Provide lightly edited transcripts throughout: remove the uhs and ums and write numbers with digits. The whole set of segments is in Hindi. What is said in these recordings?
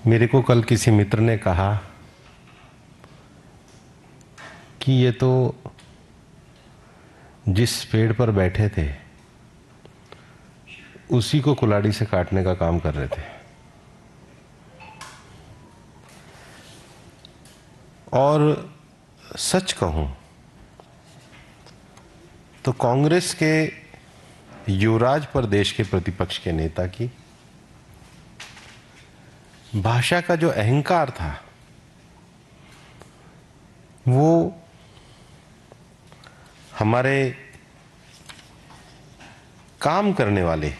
मेरे को कल किसी मित्र ने कहा कि ये तो जिस पेड़ पर बैठे थे उसी को कुल्हाड़ी से काटने का काम कर रहे थे। और सच कहूं तो कांग्रेस के युवराज प्रदेश के प्रतिपक्ष के नेता की भाषा का जो अहंकार था वो हमारे काम करने वाले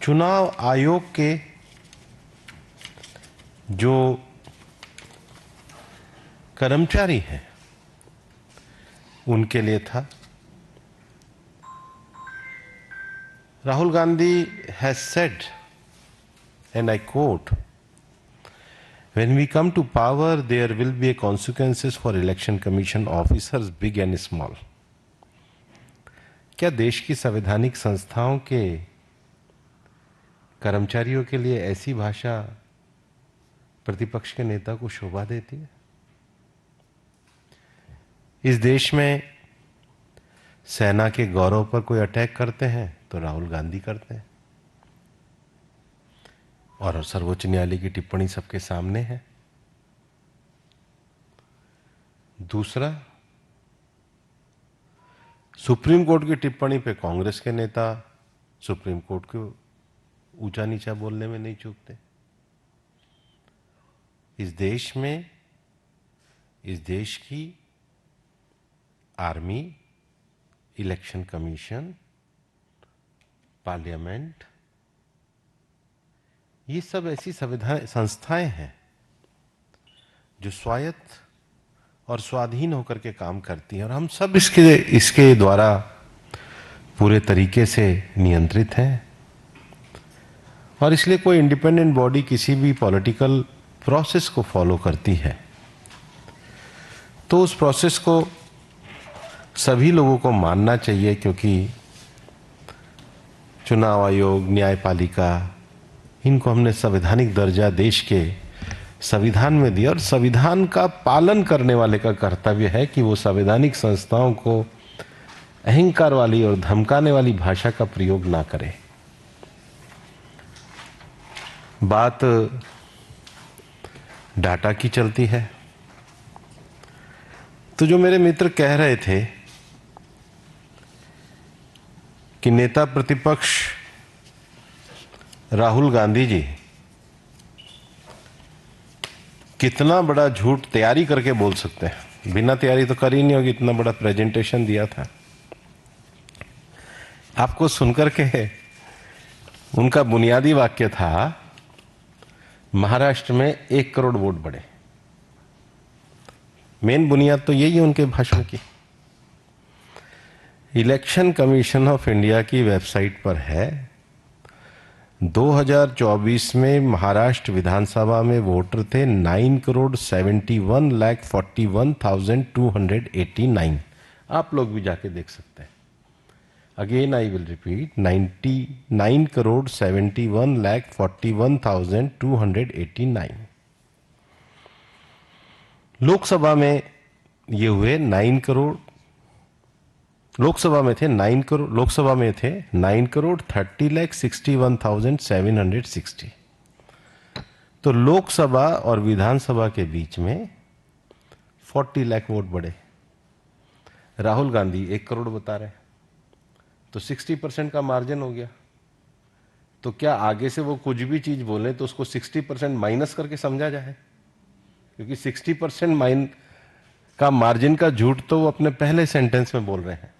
चुनाव आयोग के जो कर्मचारी हैं उनके लिए था। Rahul Gandhi has said, and I quote, when we come to power there will be consequences for election commission officers big and small। क्या देश की संवैधानिक संस्थाओं के कर्मचारियों के लिए ऐसी भाषा प्रतिपक्ष के नेता को शोभा देती है? इस देश में सेना के गौरव पर कोई अटैक करते हैं तो राहुल गांधी करते हैं, और सर्वोच्च न्यायालय की टिप्पणी सबके सामने है। दूसरा, सुप्रीम कोर्ट की टिप्पणी पे कांग्रेस के नेता सुप्रीम कोर्ट को ऊंचा नीचा बोलने में नहीं चूकते। इस देश में इस देश की आर्मी, इलेक्शन कमीशन, पार्लियामेंट, ये सब ऐसी संविधान संस्थाएं हैं जो स्वायत्त और स्वाधीन होकर के काम करती हैं, और हम सब इसके द्वारा पूरे तरीके से नियंत्रित हैं। और इसलिए कोई इंडिपेंडेंट बॉडी किसी भी पॉलिटिकल प्रोसेस को फॉलो करती है तो उस प्रोसेस को सभी लोगों को मानना चाहिए, क्योंकि चुनाव आयोग, न्यायपालिका, इनको हमने संवैधानिक दर्जा देश के संविधान में दिया, और संविधान का पालन करने वाले का कर्तव्य है कि वो संवैधानिक संस्थाओं को अहंकार वाली और धमकाने वाली भाषा का प्रयोग ना करे। बात डाटा की चलती है तो जो मेरे मित्र कह रहे थे कि नेता प्रतिपक्ष राहुल गांधी जी कितना बड़ा झूठ तैयारी करके बोल सकते हैं, बिना तैयारी तो कर ही नहीं होगी, इतना बड़ा प्रेजेंटेशन दिया था। आपको सुनकर के उनका बुनियादी वाक्य था महाराष्ट्र में 1 करोड़ वोट बढ़े। मेन बुनियाद तो यही है उनके भाषण की। इलेक्शन कमीशन ऑफ इंडिया की वेबसाइट पर है 2024 में महाराष्ट्र विधानसभा में वोटर थे 9,71,41,289। आप लोग भी जाके देख सकते हैं। Again I will repeat, 9,71,41,289। Lok Sabha में ये हुए 9 करोड़, लोकसभा में थे 9 करोड़, लोकसभा में थे 9,30,61,760। तो लोकसभा और विधानसभा के बीच में 40 लाख वोट बढ़े। राहुल गांधी 1 करोड़ बता रहे, तो 60% का मार्जिन हो गया। तो क्या आगे से वो कुछ भी चीज बोले तो उसको 60% माइनस करके समझा जाए? क्योंकि 60% का मार्जिन का झूठ तो वो अपने पहले सेंटेंस में बोल रहे हैं।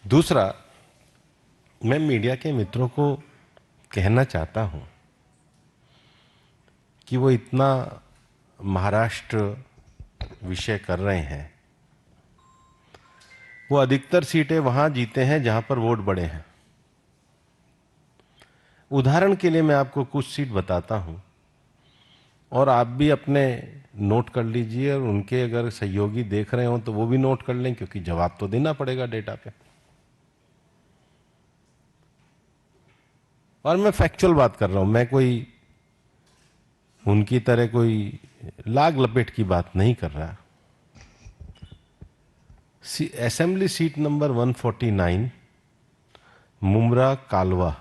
दूसरा, मैं मीडिया के मित्रों को कहना चाहता हूं कि वो इतना महाराष्ट्र विषय कर रहे हैं, वो अधिकतर सीटें वहां जीते हैं जहां पर वोट बढ़े हैं। उदाहरण के लिए मैं आपको कुछ सीट बताता हूं और आप भी अपने नोट कर लीजिए, और उनके अगर सहयोगी देख रहे हो तो वो भी नोट कर लें, क्योंकि जवाब तो देना पड़ेगा डेटा पे। और मैं फैक्चुअल बात कर रहा हूं, मैं कोई उनकी तरह कोई लाग लपेट की बात नहीं कर रहा। असेंबली सीट नंबर 149 मुमरा कालवा,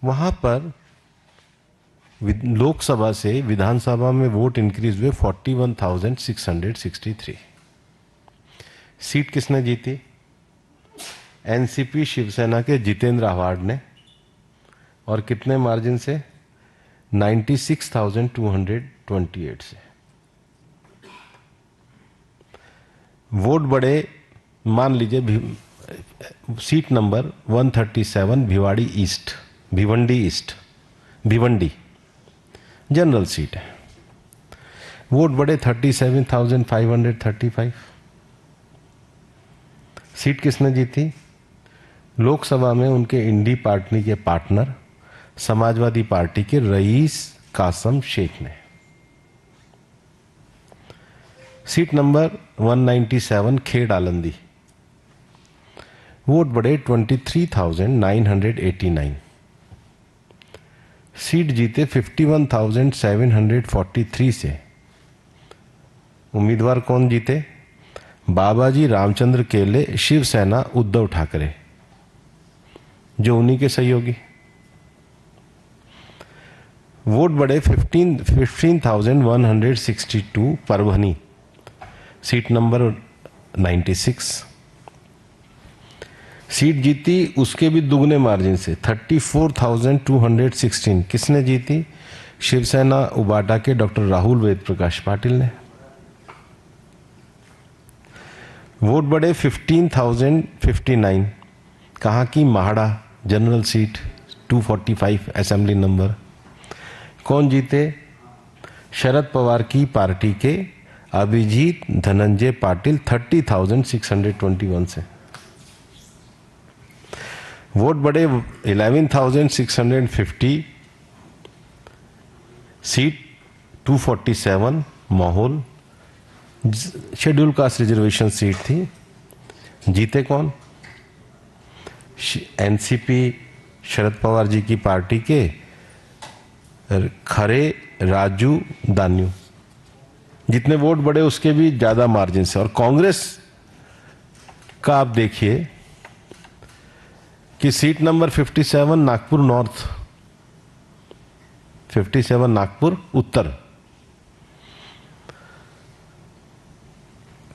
वहां पर लोकसभा से विधानसभा में वोट इंक्रीज हुए 41,663। सीट किसने जीती? एनसीपी शिवसेना के जितेंद्र आव्हाड ने। और कितने मार्जिन से? 96,228 से। वोट बढ़े, मान लीजिए seat number 137 Bhiwandi Bhiwandi general seat है। वोट बढ़े 37,535। सीट किसने जीती? लोकसभा में उनके इंडी पार्टी के पार्टनर समाजवादी पार्टी के रईस कासम शेख ने। सीट नंबर 197 खेड़ आलंदी, वोट बढ़े 23,989। सीट जीते 51,743 से। उम्मीदवार कौन जीते? बाबाजी रामचंद्र केले, शिवसेना उद्धव ठाकरे, जो उन्हीं के सहयोगी। वोट बढ़े 15,162 परभनी, सीट नंबर 96। सीट जीती उसके भी दुगने मार्जिन से 34,216। किसने जीती? शिवसेना उबाटा के डॉक्टर राहुल वेद प्रकाश पाटिल ने। वोट बढ़े 15,059। कहाँ की? MHADA general seat 245 assembly number. कौन जीते? शरद पवार की पार्टी के अभिजीत धनंजय पाटिल 30,621 से। वोट बढ़े 11,650। सीट 247 माहौल शेड्यूल कास्ट रिजर्वेशन सीट थी। जीते कौन? एनसीपी शरद पवार जी की पार्टी के खरे राजू दान्यू। जितने वोट बढ़े उसके भी ज्यादा मार्जिन से। और कांग्रेस का आप देखिए कि seat number 57 Nagpur north, 57 Nagpur उत्तर,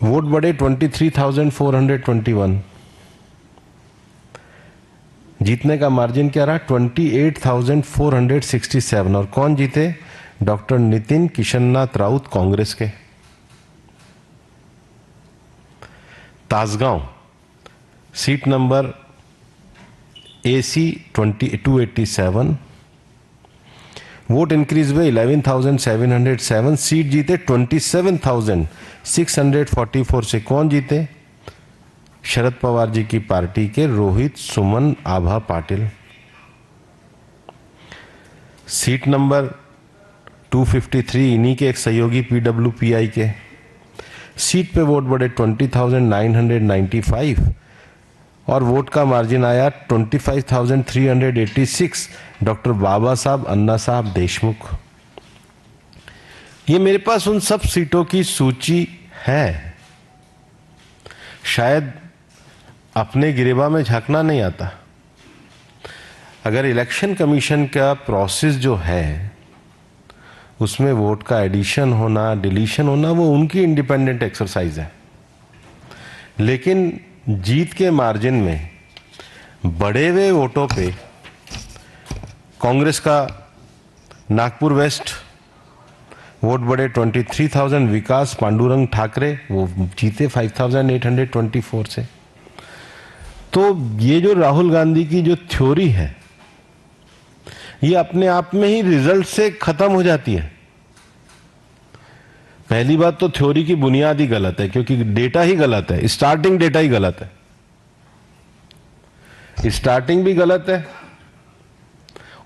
वोट बढ़े 23,421। जीतने का मार्जिन क्या रहा? 28,467। और कौन जीते? डॉक्टर नितिन किशननाथ राउत कांग्रेस के। Tasgaon seat number AC 287, vote increase हुए 11,707। सीट जीते 27,644 से। कौन जीते? शरद पवार जी की पार्टी के रोहित सुमन आभा पाटिल। सीट नंबर 253 इन्हीं के एक सहयोगी PWPI के। सीट पे वोट बढ़े 20,995 और वोट का मार्जिन आया 25,386। डॉक्टर बाबा साहब अन्ना साहब देशमुख। ये मेरे पास उन सब सीटों की सूची है। शायद अपने गिरेबा में झांकना नहीं आता। अगर इलेक्शन कमीशन का प्रोसेस जो है उसमें वोट का एडिशन होना डिलीशन होना वो उनकी इंडिपेंडेंट एक्सरसाइज है, लेकिन जीत के मार्जिन में बढ़े हुए वोटों पे कांग्रेस का नागपुर वेस्ट वोट बढ़े 23,000। विकास पांडुरंग ठाकरे वो जीते 5,824 से। तो ये जो राहुल गांधी की जो थ्योरी है ये अपने आप में ही रिजल्ट से खत्म हो जाती है। पहली बात तो थ्योरी की बुनियाद ही गलत है, क्योंकि डेटा ही गलत है, स्टार्टिंग डेटा ही गलत है, स्टार्टिंग भी गलत है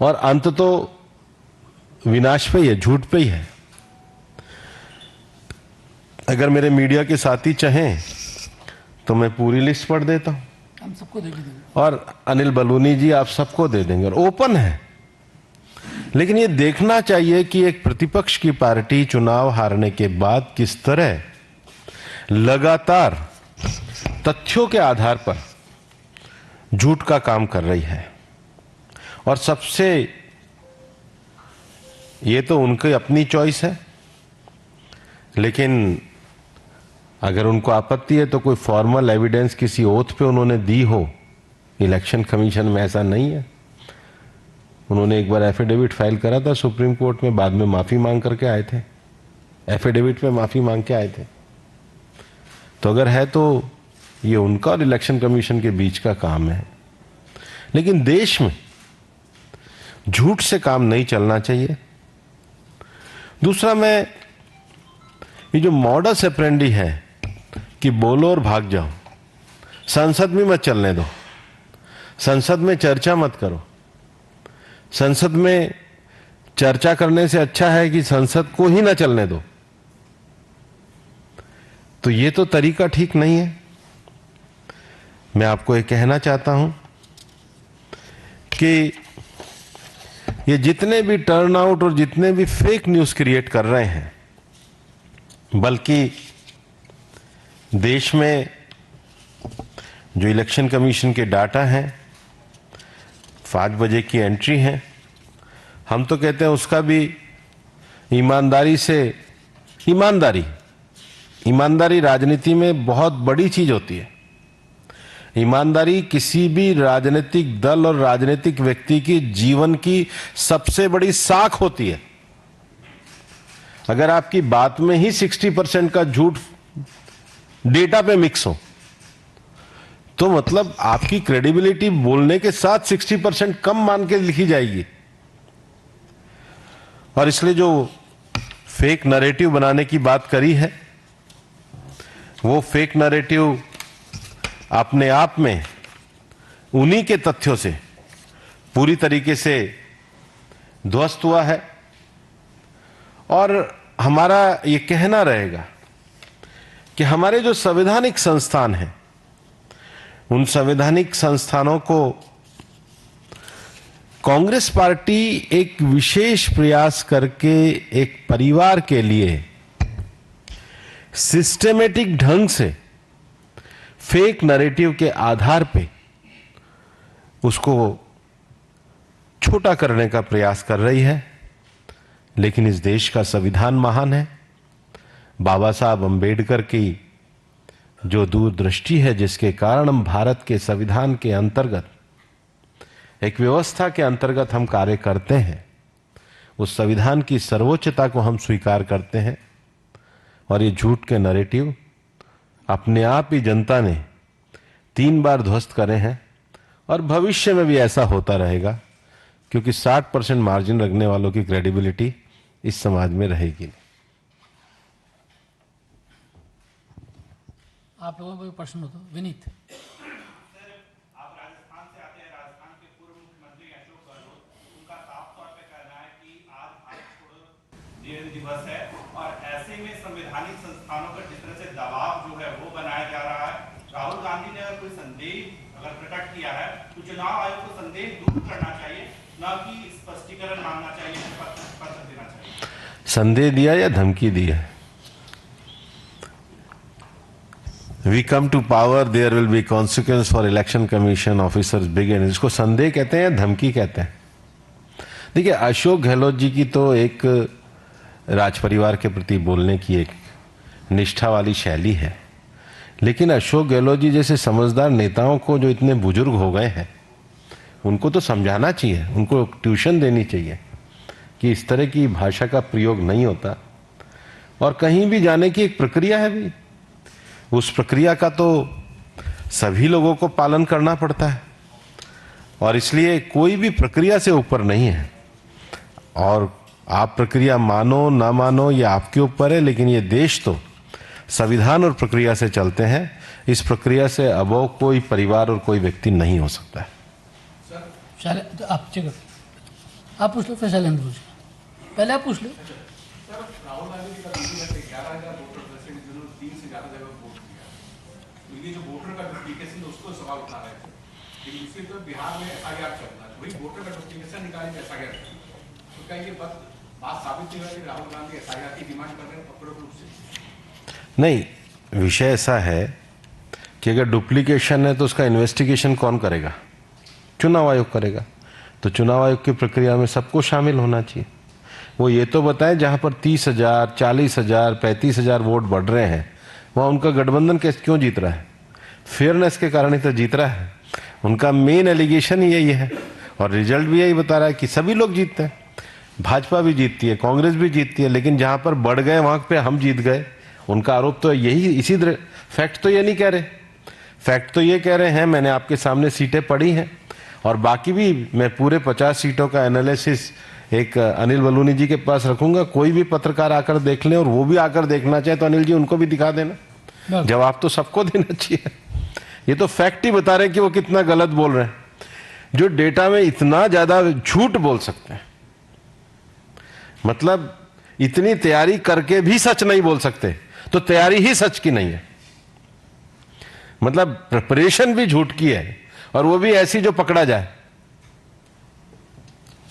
और अंत तो विनाश पे ही है, झूठ पे ही है। अगर मेरे मीडिया के साथी चाहें तो मैं पूरी लिस्ट पढ़ देता हूं। हम सबको दे देंगे। और अनिल बलूनी जी आप सबको दे देंगे, और ओपन है। लेकिन ये देखना चाहिए कि एक प्रतिपक्ष की पार्टी चुनाव हारने के बाद किस तरह लगातार तथ्यों के आधार पर झूठ का काम कर रही है। और सबसे, ये तो उनकी अपनी चॉइस है, लेकिन अगर उनको आपत्ति है तो कोई फॉर्मल एविडेंस किसी ओथ पे उन्होंने दी हो। इलेक्शन कमीशन में ऐसा नहीं है। उन्होंने एक बार एफिडेविट फाइल करा था सुप्रीम कोर्ट में, बाद में माफी मांग करके आए थे, एफिडेविट में माफी मांग के आए थे। तो अगर है तो ये उनका और इलेक्शन कमीशन के बीच का काम है। लेकिन देश में झूठ से काम नहीं चलना चाहिए। दूसरा, मैं ये जो मॉडस ऑपरेंडी है कि बोलो और भाग जाओ, संसद में मत चलने दो, संसद में चर्चा मत करो, संसद में चर्चा करने से अच्छा है कि संसद को ही ना चलने दो, तो ये तो तरीका ठीक नहीं है। मैं आपको ये कहना चाहता हूं कि ये जितने भी टर्नआउट और जितने भी फेक न्यूज़ क्रिएट कर रहे हैं, बल्कि देश में जो इलेक्शन कमीशन के डाटा हैं, 5 बजे की एंट्री है, हम तो कहते हैं उसका भी ईमानदारी से, ईमानदारी राजनीति में बहुत बड़ी चीज होती है। ईमानदारी किसी भी राजनीतिक दल और राजनीतिक व्यक्ति की जीवन की सबसे बड़ी साख होती है। अगर आपकी बात में ही 60% का झूठ डेटा पे मिक्स हो, तो मतलब आपकी क्रेडिबिलिटी बोलने के साथ 60% कम मान के लिखी जाएगी। और इसलिए जो फेक नैरेटिव बनाने की बात करी है, वो फेक नैरेटिव अपने आप में उन्हीं के तथ्यों से पूरी तरीके से ध्वस्त हुआ है। और हमारा ये कहना रहेगा कि हमारे जो संवैधानिक संस्थान हैं, उन संवैधानिक संस्थानों को कांग्रेस पार्टी एक विशेष प्रयास करके एक परिवार के लिए सिस्टेमेटिक ढंग से फेक नैरेटिव के आधार पे उसको छोटा करने का प्रयास कर रही है। लेकिन इस देश का संविधान महान है। बाबा साहब अंबेडकर की जो दूरदृष्टि है, जिसके कारण हम भारत के संविधान के अंतर्गत, एक व्यवस्था के अंतर्गत हम कार्य करते हैं, उस संविधान की सर्वोच्चता को हम स्वीकार करते हैं। और ये झूठ के नैरेटिव अपने आप ही जनता ने 3 बार ध्वस्त करे हैं, और भविष्य में भी ऐसा होता रहेगा, क्योंकि 60% मार्जिन रखने वालों की क्रेडिबिलिटी इस समाज में रहेगी नहीं। आप लोगों को प्रश्न हो तो विनीत। आप राजस्थान से आते हैं। राजस्थान के पूर्व मुख्यमंत्री अशोक गहलोत, उनका साफ तौर पे कहना है कि आज भारत छोड़ो दिवस है, और ऐसे में संवैधानिक संस्थानों पर जिस तरह से दबाव जो है वो बनाया जा रहा है। राहुल गांधी ने अगर कोई संदेह अगर प्रकट किया है तो चुनाव आयोग को संदेह दूर करना चाहिए, न कि स्पष्टीकरण मांगना चाहिए, पत्र देना चाहिए। संदेह दिया या धमकी दी है? We come to power, there will be consequence for election commission officers begin. इसको संदेह कहते हैं या धमकी कहते हैं? देखिए, अशोक गहलोत जी की तो एक राज परिवार के प्रति बोलने की एक निष्ठा वाली शैली है, लेकिन अशोक गहलोत जी जैसे समझदार नेताओं को, जो इतने बुजुर्ग हो गए हैं, उनको तो समझाना चाहिए, उनको ट्यूशन देनी चाहिए कि इस तरह की भाषा का प्रयोग नहीं होता। और कहीं भी जाने की एक प्रक्रिया है भी, उस प्रक्रिया का तो सभी लोगों को पालन करना पड़ता है, और इसलिए कोई भी प्रक्रिया से ऊपर नहीं है। और आप प्रक्रिया मानो ना मानो ये आपके ऊपर है, लेकिन ये देश तो संविधान और प्रक्रिया से चलते हैं। इस प्रक्रिया से अबोध कोई परिवार और कोई व्यक्ति नहीं हो सकता है। आप चेक आप पूछ लो, फिर शैलेंद्र पूछ। पहले आप पूछ लो। राहुल गांधी की तरफ से 11,000 वोटर जैसे जिन्होंने 3 से ज्यादा जगह वोट किया, तो ये जो वोटर का डुप्लीकेशन उसको सवाल उठा रहे थे कि इसके तो बिहार में एफआईआर चल रहा है, वही वोटर का नोटिफिकेशन निकाली एफआईआर, तो क्या ये बात साबित नहीं है कि राहुल गांधी एफआईआर की डिमांड कर रहे हैं अपूर्ण रूप से? नहीं, विषय ऐसा है कि अगर डुप्लीकेशन है तो उसका इन्वेस्टिगेशन कौन करेगा? चुनाव आयोग करेगा। तो चुनाव आयोग की प्रक्रिया में सबको शामिल होना चाहिए। वो ये तो बताएं जहां पर 30,000, 40,000, 35,000 वोट बढ़ रहे हैं वहां उनका गठबंधन कैसे क्यों जीत रहा है? फेयरनेस के कारण ही तो जीत रहा है। उनका मेन एलिगेशन ही यही है और रिजल्ट भी यही बता रहा है कि सभी लोग जीतते हैं। भाजपा भी जीतती है, कांग्रेस भी जीतती है, लेकिन जहां पर बढ़ गए वहां पे हम जीत गए। उनका आरोप तो यही, इसी फैक्ट तो ये नहीं कह रहे। फैक्ट तो ये कह रहे हैं, मैंने आपके सामने सीटें पढ़ी हैं और बाकी भी मैं पूरे 50 सीटों का एनालिसिस एक अनिल बलूनी जी के पास रखूंगा। कोई भी पत्रकार आकर देख लें और वो भी आकर देखना चाहे तो अनिल जी उनको भी दिखा देना। जवाब तो सबको देना चाहिए। ये तो फैक्ट ही बता रहे हैं कि वो कितना गलत बोल रहे हैं। जो डेटा में इतना ज्यादा झूठ बोल सकते हैं, मतलब इतनी तैयारी करके भी सच नहीं बोल सकते, तो तैयारी ही सच की नहीं है। मतलब प्रिपरेशन भी झूठ की है और वो भी ऐसी जो पकड़ा जाए।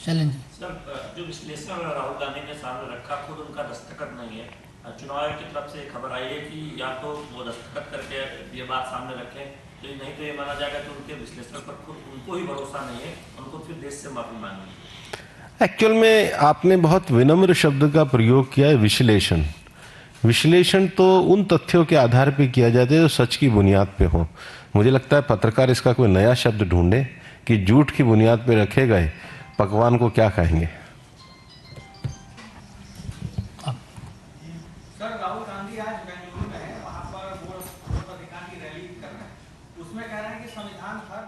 शैलेंद्र सर, जो विश्लेषण राहुल गांधी ने सामने रखा, खुद उनका दस्तखत नहीं है। चुनाव आयोग की तरफ से खबर आई है कि या तो वो दस्तखत करके ये बात सामने रखें, तो नहीं तो ये माना जाएगा कि उनके विश्लेषण पर खुद उनको ही भरोसा नहीं है, उनको फिर देश से माफी मांगनी। एक्चुअल में आपने बहुत विनम्र शब्द का प्रयोग किया है, विश्लेषण। विश्लेषण तो उन तथ्यों के आधार पर किया जाता है जो सच की बुनियाद पे हो। मुझे लगता है पत्रकार इसका कोई नया शब्द ढूंढे कि झूठ की बुनियाद पे रखे गए पकवान को क्या कहेंगे। सर, राहुल गांधी आज बेंगलुरु में है, वहां पर वो अधिकार की रैली कर रहे हैं, उसमें कह रहे हैं कि संविधान हर